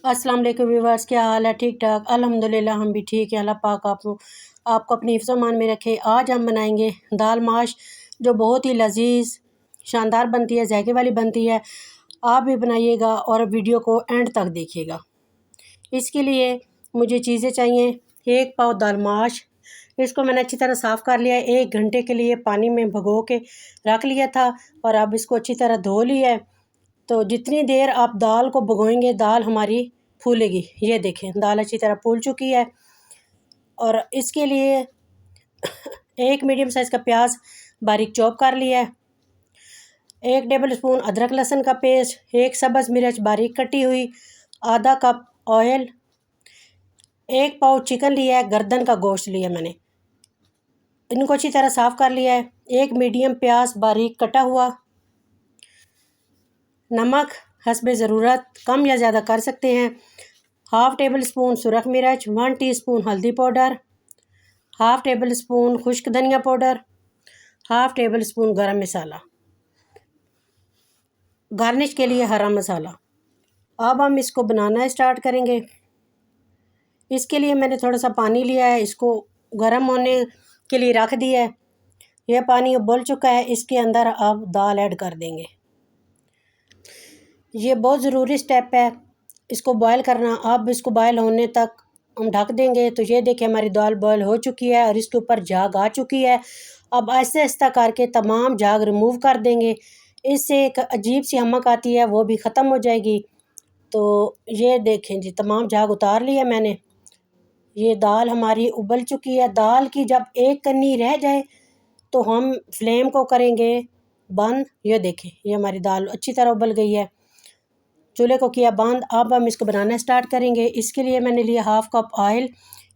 अस्सलाम वालेकुम व्यूवर्स, क्या हाल है? ठीक ठाक अल्हम्दुलिल्लाह, हम भी ठीक हैं। अल्लाह पाक आपको अपनी हिफ्ज़-ओ-मान में रखे। आज हम बनाएंगे दाल माश, जो बहुत ही लजीज शानदार बनती है, जायके वाली बनती है। आप भी बनाइएगा और वीडियो को एंड तक देखिएगा। इसके लिए मुझे चीज़ें चाहिए। 1 पाव दाल माश, इसको मैंने अच्छी तरह साफ़ कर लिया है। 1 घंटे के लिए पानी में भिगो के रख लिया था और अब इसको अच्छी तरह धो लिया है। तो जितनी देर आप दाल को भिगोएंगे, दाल हमारी फूलेगी। ये देखें, दाल अच्छी तरह फूल चुकी है। और इसके लिए एक मीडियम साइज़ का प्याज बारीक चॉप कर लिया है। 1 टेबल स्पून अदरक लहसुन का पेस्ट, 1 सब्ज़ मिर्च बारीक कटी हुई, आधा कप ऑयल, 1 पाव चिकन लिया है, गर्दन का गोश्त लिया मैंने। इनको अच्छी तरह साफ़ कर लिया है। 1 मीडियम प्याज बारीक कटा हुआ, नमक हस्बे ज़रूरत, कम या ज़्यादा कर सकते हैं। 1/2 टेबल स्पून सुरख मिर्च, 1 टीस्पून हल्दी पाउडर, 1/2 टेबल स्पून खुश्क धनिया पाउडर, 1/2 टेबल स्पून गरम मसाला, गार्निश के लिए हरा मसाला। अब हम इसको बनाना स्टार्ट करेंगे। इसके लिए मैंने थोड़ा सा पानी लिया है, इसको गर्म होने के लिए रख दिया है। यह पानी उबल चुका है, इसके अंदर अब दाल ऐड कर देंगे। ये बहुत ज़रूरी स्टेप है, इसको बॉयल करना। अब इसको बॉयल होने तक हम ढक देंगे। तो ये देखिए, हमारी दाल बॉयल हो चुकी है और इसके ऊपर झाग आ चुकी है। अब आहिस्ता आहिस्ता करके तमाम झाग रिमूव कर देंगे। इससे एक अजीब सी हमक आती है, वो भी ख़त्म हो जाएगी। तो ये देखें जी, तमाम झाग उतार लिया मैंने। ये दाल हमारी उबल चुकी है। दाल की जब एक कन्नी रह जाए तो हम फ्लेम को करेंगे बंद। ये देखें, ये हमारी दाल अच्छी तरह उबल गई है। चूल्हे को किया बंद। अब हम इसको बनाना स्टार्ट करेंगे। इसके लिए मैंने लिया 1/2 कप ऑयल,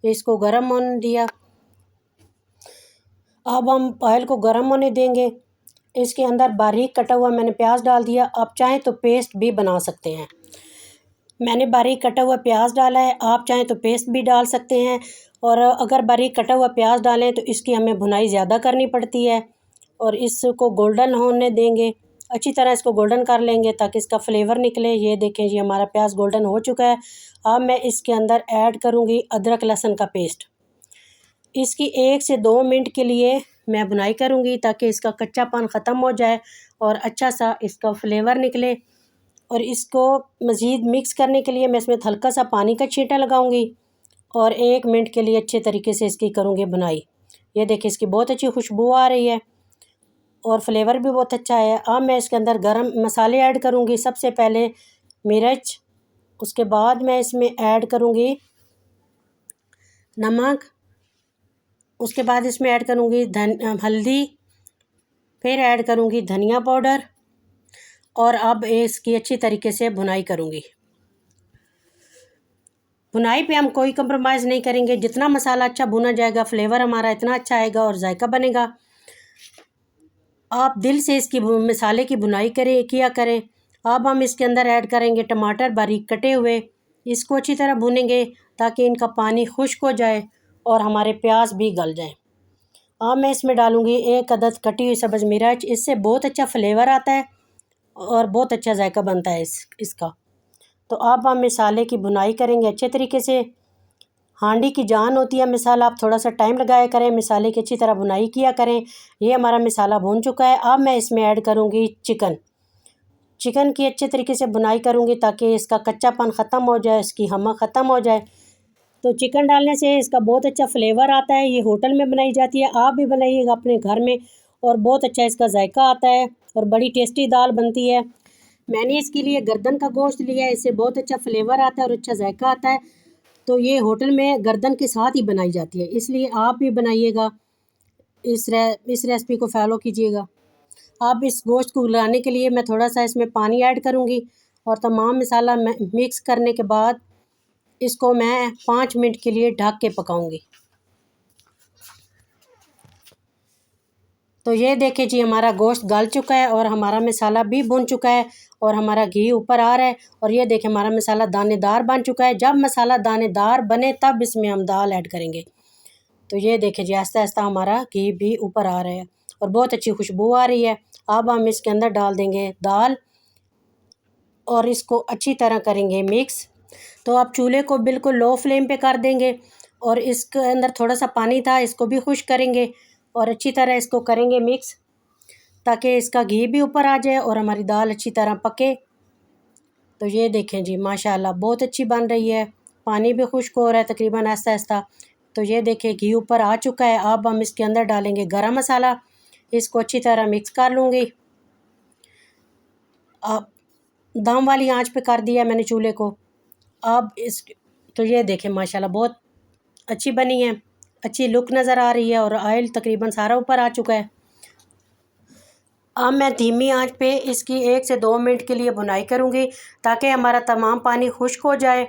इसको गर्म होने दिया। अब हम ऑयल को गर्म होने देंगे। इसके अंदर बारीक कटा हुआ मैंने प्याज डाल दिया। आप चाहें तो पेस्ट भी बना सकते हैं। मैंने बारीक कटा हुआ प्याज डाला है, आप चाहें तो पेस्ट भी डाल सकते हैं। और अगर बारीक कटा हुआ प्याज डालें तो इसकी हमें भुनाई ज़्यादा करनी पड़ती है। और इसको गोल्डन होने देंगे, अच्छी तरह इसको गोल्डन कर लेंगे ताकि इसका फ्लेवर निकले। ये देखें जी, हमारा प्याज गोल्डन हो चुका है। अब मैं इसके अंदर ऐड करूँगी अदरक लहसुन का पेस्ट। इसकी 1 से 2 मिनट के लिए मैं भुनाई करूँगी ताकि इसका कच्चापन ख़त्म हो जाए और अच्छा सा इसका फ्लेवर निकले। और इसको मज़ीद मिक्स करने के लिए मैं इसमें हल्का सा पानी का छींटा लगाऊंगी और 1 मिनट के लिए अच्छे तरीके से इसकी करूँगी भुनाई। ये देखिए, इसकी बहुत अच्छी खुशबू आ रही है और फ्लेवर भी बहुत अच्छा है। अब मैं इसके अंदर गरम मसाले ऐड करूँगी। सबसे पहले मिर्च, उसके बाद मैं इसमें ऐड करूँगी नमक, उसके बाद इसमें ऐड करूँगी हल्दी, फिर ऐड करूँगी धनिया पाउडर। और अब इसकी अच्छी तरीके से भुनाई करूँगी। भुनाई पे हम कोई कंप्रोमाइज़ नहीं करेंगे। जितना मसाला अच्छा भुना जाएगा, फ्लेवर हमारा इतना अच्छा आएगा और जायका बनेगा। आप दिल से इसकी मसाले की भुनाई किया करें। अब हम इसके अंदर ऐड करेंगे टमाटर बारीक कटे हुए। इसको अच्छी तरह भुनेंगे ताकि इनका पानी खुश्क हो जाए और हमारे प्याज भी गल जाएं। अब मैं इसमें डालूँगी 1 अदद कटी हुई सब्ज़ मिर्च। इससे बहुत अच्छा फ्लेवर आता है और बहुत अच्छा जायका बनता है इसका। तो अब हम मसाले की भुनाई करेंगे अच्छे तरीके से। हांडी की जान होती है मसाला, आप थोड़ा सा टाइम लगाया करें, मसाले की अच्छी तरह भुनाई किया करें। ये हमारा मसाला भून चुका है। अब मैं इसमें ऐड करूँगी चिकन की अच्छे तरीके से भुनाई करूँगी ताकि इसका कच्चापन ख़त्म हो जाए, इसकी हमक ख़त्म हो जाए। तो चिकन डालने से इसका बहुत अच्छा फ्लेवर आता है। ये होटल में बनाई जाती है, आप भी बनाइएगा अपने घर में और बहुत अच्छा इसका जायका आता है और बड़ी टेस्टी दाल बनती है। मैंने इसके लिए गर्दन का गोश्त लिया है, इससे बहुत अच्छा फ्लेवर आता है और अच्छा जायका आता है। तो ये होटल में गर्दन के साथ ही बनाई जाती है, इसलिए आप भी बनाइएगा। इस रेसिपी को फॉलो कीजिएगा। अब इस गोश्त को गलाने के लिए मैं थोड़ा सा इसमें पानी ऐड करूँगी और तमाम मसाला मिक्स करने के बाद इसको मैं 5 मिनट के लिए ढक के पकाऊंगी। तो ये देखें जी, हमारा गोश्त गल चुका है और हमारा मसाला भी भुन चुका है और हमारा घी ऊपर आ रहा है। और ये देखें, हमारा मसाला दानेदार बन चुका है। जब मसाला दानेदार बने तब इसमें हम दाल ऐड करेंगे। तो ये देखें जी, आहिस्ता आहिस्ता हमारा घी भी ऊपर आ रहा है और बहुत अच्छी खुशबू आ रही है। अब हम इसके अंदर डाल देंगे दाल और इसको अच्छी तरह करेंगे मिक्स। तो आप चूल्हे को बिल्कुल लो फ्लेम पे कर देंगे और इसके अंदर थोड़ा सा पानी था, इसको भी खुश करेंगे और अच्छी तरह इसको करेंगे मिक्स, ताकि इसका घी भी ऊपर आ जाए और हमारी दाल अच्छी तरह पके। तो ये देखें जी, माशाल्लाह बहुत अच्छी बन रही है, पानी भी खुश्क हो रहा है तकरीबन आहिस्ता आहिस्ता। तो ये देखिए घी ऊपर आ चुका है। अब हम इसके अंदर डालेंगे गरम मसाला, इसको अच्छी तरह मिक्स कर लूँगी। अब दम वाली आंच पे कर दिया मैंने चूल्हे को। अब इस तो ये देखें माशाल्लाह बहुत अच्छी बनी है, अच्छी लुक नज़र आ रही है और ऑयल तकरीबन सारा ऊपर आ चुका है। अब मैं धीमी आंच पे इसकी 1 से 2 मिनट के लिए भुनाई करूँगी, ताकि हमारा तमाम पानी खुश्क हो जाए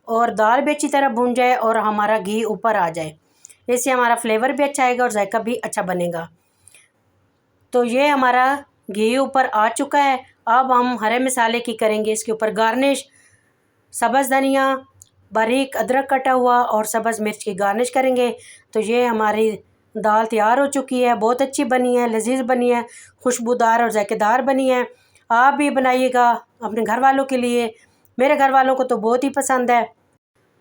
और दाल भी अच्छी तरह भुन जाए और हमारा घी ऊपर आ जाए। इससे हमारा फ्लेवर भी अच्छा आएगा और जायका भी अच्छा बनेगा। तो ये हमारा घी ऊपर आ चुका है। अब हम हरे मसाले की करेंगे इसके ऊपर गार्निश। सब्ज़ धनिया, बारीक अदरक कटा हुआ और सब्ज़ मिर्च की गार्निश करेंगे। तो ये हमारी दाल तैयार हो चुकी है, बहुत अच्छी बनी है, लजीज बनी है, खुशबूदार और जायकेदार बनी है। आप भी बनाइएगा अपने घर वालों के लिए, मेरे घर वालों को तो बहुत ही पसंद है।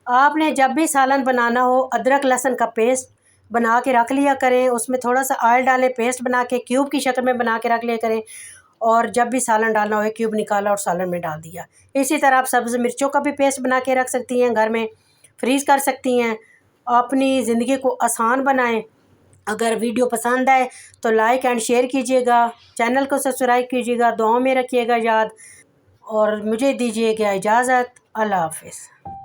आपने जब भी सालन बनाना हो, अदरक लहसुन का पेस्ट बना के रख लिया करें, उसमें थोड़ा सा ऑयल डालें, पेस्ट बना के क्यूब की शक्ल में बना के रख लिया करें और जब भी सालन डालना हो क्यूब निकाला और सालन में डाल दिया। इसी तरह आप सब्ज़ मिर्चों का भी पेस्ट बना के रख सकती हैं, घर में फ्रीज़ कर सकती हैं। अपनी ज़िंदगी को आसान बनाएं। अगर वीडियो पसंद आए तो लाइक एंड शेयर कीजिएगा, चैनल को सब्सक्राइब कीजिएगा, दुआओं में रखिएगा याद और मुझे दीजिएगा इजाज़त। अल्लाह हाफ़िज़।